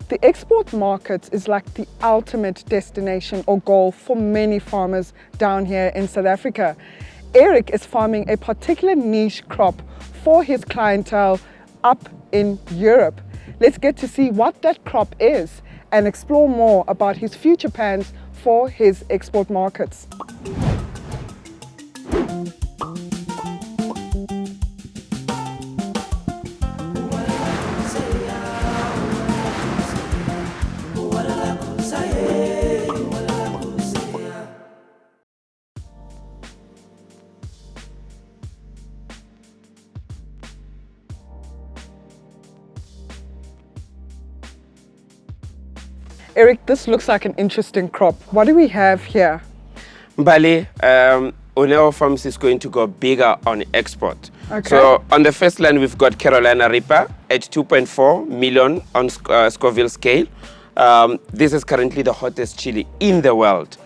The export market is like the ultimate destination or goal for many farmers down here in South Africa. Eric is farming a particular niche crop for his clientele up in Europe. Let's get to see what that crop is and explore more about his future plans for his export markets. Eric, this looks like an interesting crop. What do we have here? Mbali, Oneo Farms is going to go bigger on export. Okay. So on the first line, we've got Carolina Reaper at 2.4 million on Scoville scale. This is currently the hottest chili in the world.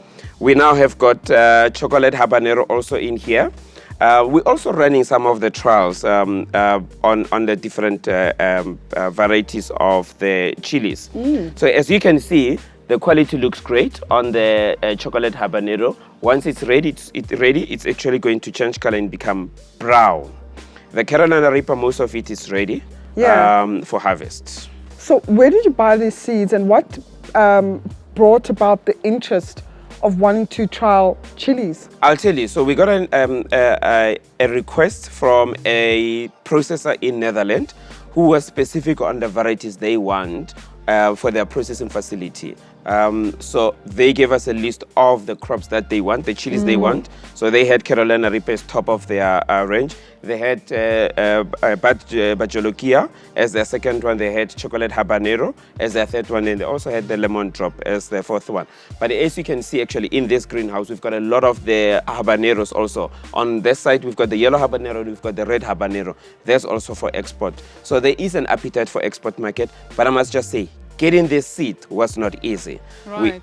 We now have got chocolate habanero also in here. We're also running some of the trials on the different varieties of the chilies. So as you can see, the quality looks great on the chocolate habanero. Once it's ready, it's actually going to change color and become brown. The Carolina Reaper, most of it is ready for harvest. So where did you buy these seeds and what brought about the interest of wanting to trial chilies? I'll tell you. So we got a request from a processor in Netherlands who was specific on the varieties they want for their processing facility. So they gave us a list of the crops that they want, the chilies they want. So they had Carolina Reapers top of their range. They had Bajolokia as their second one. They had chocolate habanero as their third one, and they also had the lemon drop as the fourth one. But as you can see, actually in this greenhouse, we've got a lot of the habaneros also. On this side, we've got the yellow habanero, we've got the red habanero. There's also for export. So there is an appetite for export market, but I must just say, getting this seed was not easy. Right.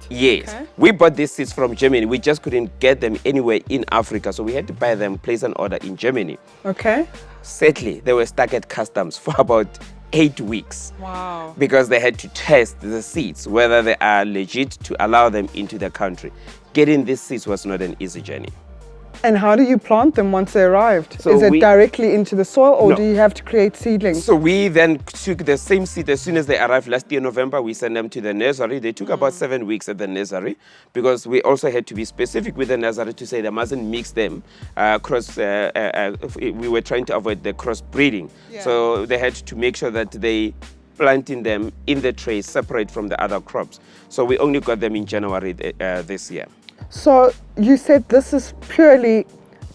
We bought these seeds from Germany. We just couldn't get them anywhere in Africa, so we had to buy them, place an order in Germany. Okay. Sadly, they were stuck at customs for about 8 weeks. Wow. Because they had to test the seeds, whether they are legit to allow them into the country. Getting these seeds was not an easy journey. And how do you plant them once they arrived? So is it we- directly into the soil or No. do you have to create seedlings? So we then took the same seed as soon as they arrived last year, November. We sent them to the nursery. They took about 7 weeks at the nursery because we also had to be specific with the nursery to say they mustn't mix them. We were trying to avoid the cross breeding. Yeah. So they had to make sure that they planting them in the trays separate from the other crops. So we only got them in January this year. So you said this is purely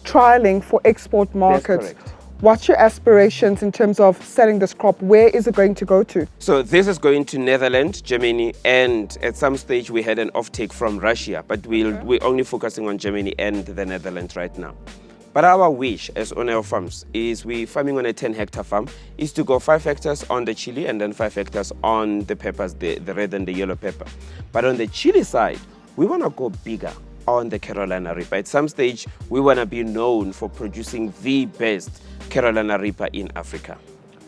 trialing for export markets. correct. What's your aspirations in terms of selling this crop? Where is it going to go to? So this is going to Netherlands, Germany, and at some stage we had an offtake from Russia, but we're only focusing on Germany and the Netherlands right now. But our wish as Oneo Farms is we're farming on a 10-hectare farm, is to go 5 hectares on the chili and then 5 hectares on the peppers, the red and the yellow pepper. But on the chili side, we want to go bigger on the Carolina Reaper. At some stage, we want to be known for producing the best Carolina Reaper in Africa.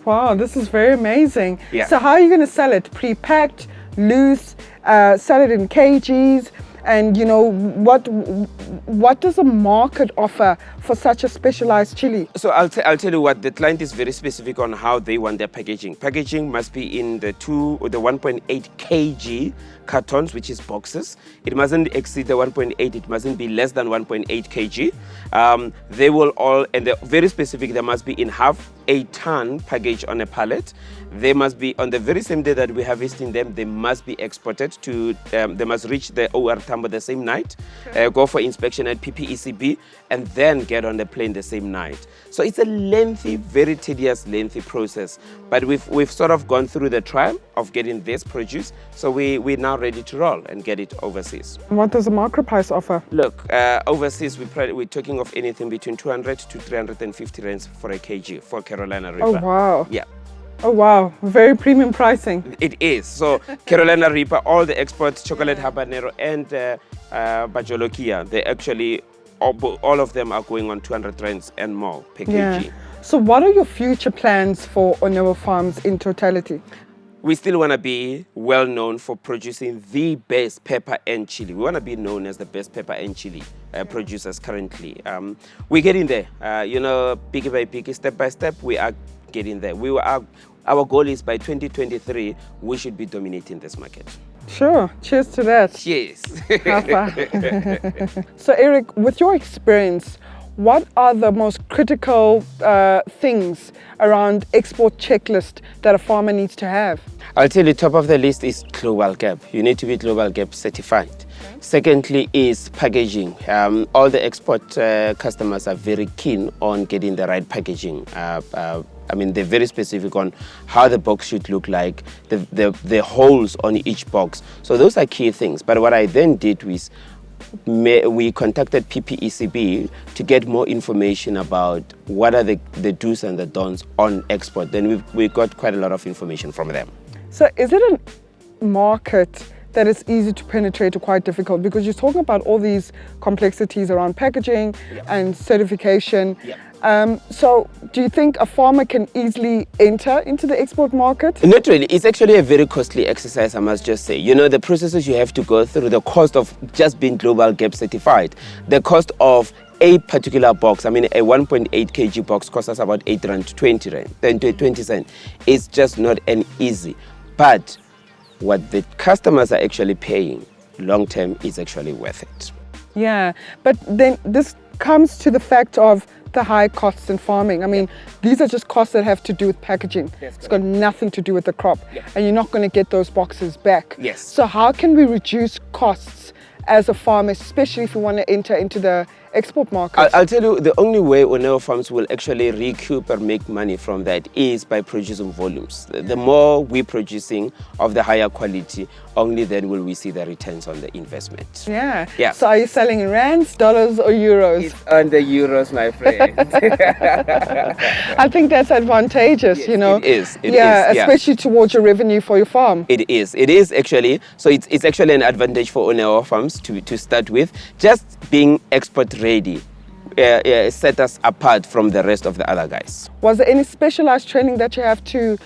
Wow, this is very amazing. Yeah. So how are you going to sell it? Pre-packed, loose, sell it in kgs? And you know, what does a market offer for such a specialized chili? So I'll tell you what, the client is very specific on how they want their packaging. Packaging must be in the 1.8 kg cartons, which is boxes. It mustn't exceed the 1.8, it mustn't be less than 1.8 kg. They will all, and they're very specific, they must be in half a ton package on a pallet. They must be on the very same day that we're harvesting them, they must be exported to, they must reach the OR Tambo the same night, go for inspection at PPECB, and then get on the plane the same night. So it's a lengthy, very tedious, lengthy process. But we've sort of gone through the trial of getting this produce, so we're now ready to roll and get it overseas. What does the market price offer? Look, overseas we're talking of anything between 200 to 350 rands for a kg for Carolina Reaper. Oh wow. Yeah. Oh wow, very premium pricing. It is. So Carolina Reaper, all the exports, chocolate habanero and Bajolokia, they actually, all of them are going on 200 rands and more per kg. So what are your future plans for Oneo Farms in totality? we still want to be well known for producing the best pepper and chili. We want to be known as the best pepper and chili producers currently. We're getting there. Biggie by biggie, step by step, we are getting there. Our goal is by 2023, we should be dominating this market. Sure. Cheers to that. Cheers. So Eric, with your experience, what are the most critical things around export checklist that a farmer needs to have? I'll tell you, top of the list is Global Gap. You need to be Global Gap certified. Okay. Secondly is packaging. All the export customers are very keen on getting the right packaging. They're very specific on how the box should look like, the holes on each box. So those are key things. But what I then did was we contacted PPECB to get more information about what are the do's and the don'ts on export. Then we got quite a lot of information from them. So is it a market that is easy to penetrate or quite difficult? Because you're talking about all these complexities around packaging and certification. So do you think a farmer can easily enter into the export market? Not really. It's actually a very costly exercise, I must just say. The processes you have to go through, the cost of just being Global Gap certified, the cost of a particular box, a 1.8 kg box costs us about 8 rand to 20 rand, then to 20 cents. It's just not an easy. But what the customers are actually paying long term is actually worth it. Yeah, but then this comes to the fact of the high costs in farming. These are just costs that have to do with packaging. It's got nothing to do with the crop. And you're not going to get those boxes back. Yes. So how can we reduce costs as a farmer, especially if we want to enter into the export market? I'll tell you, the only way Oneo Farms will actually recoup or make money from that is by producing volumes. The more we're producing of the higher quality, only then will we see the returns on the investment. Yeah. So are you selling in rands, dollars or euros? It's on the euros, my friend. I think that's advantageous, It is. It is, especially towards your revenue for your farm. It is actually. So it's actually an advantage for Oneo Farms to start with. Just being export ready set us apart from the rest of the other guys. Was there any specialized training that you have to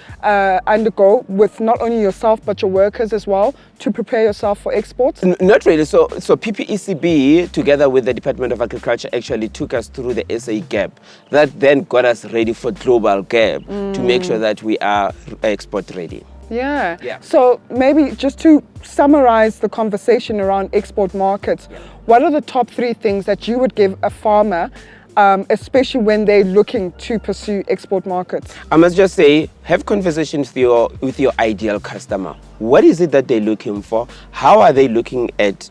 undergo with not only yourself but your workers as well to prepare yourself for exports? Not really. So PPECB together with the Department of Agriculture actually took us through the SA Gap. That then got us ready for Global Gap to make sure that we are export ready. Yeah. So maybe just to summarize the conversation around export markets, what are the top 3 things that you would give a farmer, especially when they're looking to pursue export markets? I must just say, have conversations with your ideal customer. What is it that they're looking for? How are they looking at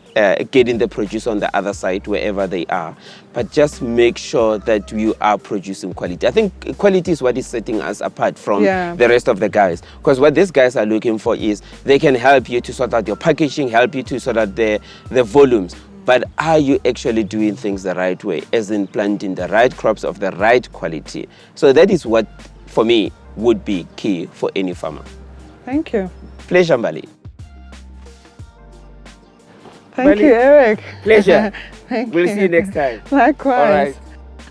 getting the produce on the other side, wherever they are? But just make sure that you are producing quality. I think quality is what is setting us apart from the rest of the guys. Because what these guys are looking for is they can help you to sort out your packaging, help you to sort out the volumes. But are you actually doing things the right way, as in planting the right crops of the right quality? So that is what, for me, would be key for any farmer. Thank you. Pleasure, Mbali. Thank you, Eric. Pleasure. We'll see you next time. Likewise. All right.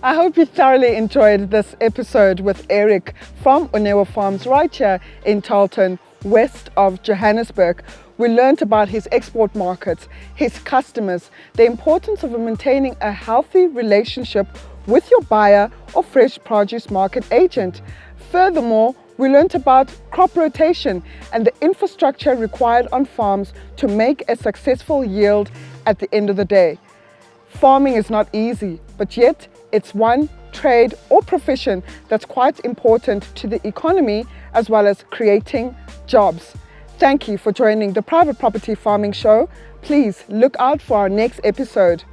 I hope you thoroughly enjoyed this episode with Eric from Oneo Farms right here in Tarleton, west of Johannesburg. We learned about his export markets, his customers, the importance of maintaining a healthy relationship with your buyer or fresh produce market agent. Furthermore, we learned about crop rotation and the infrastructure required on farms to make a successful yield at the end of the day. Farming is not easy, but yet it's one trade or profession that's quite important to the economy as well as creating jobs. Thank you for joining the Private Property Farming Show. Please look out for our next episode.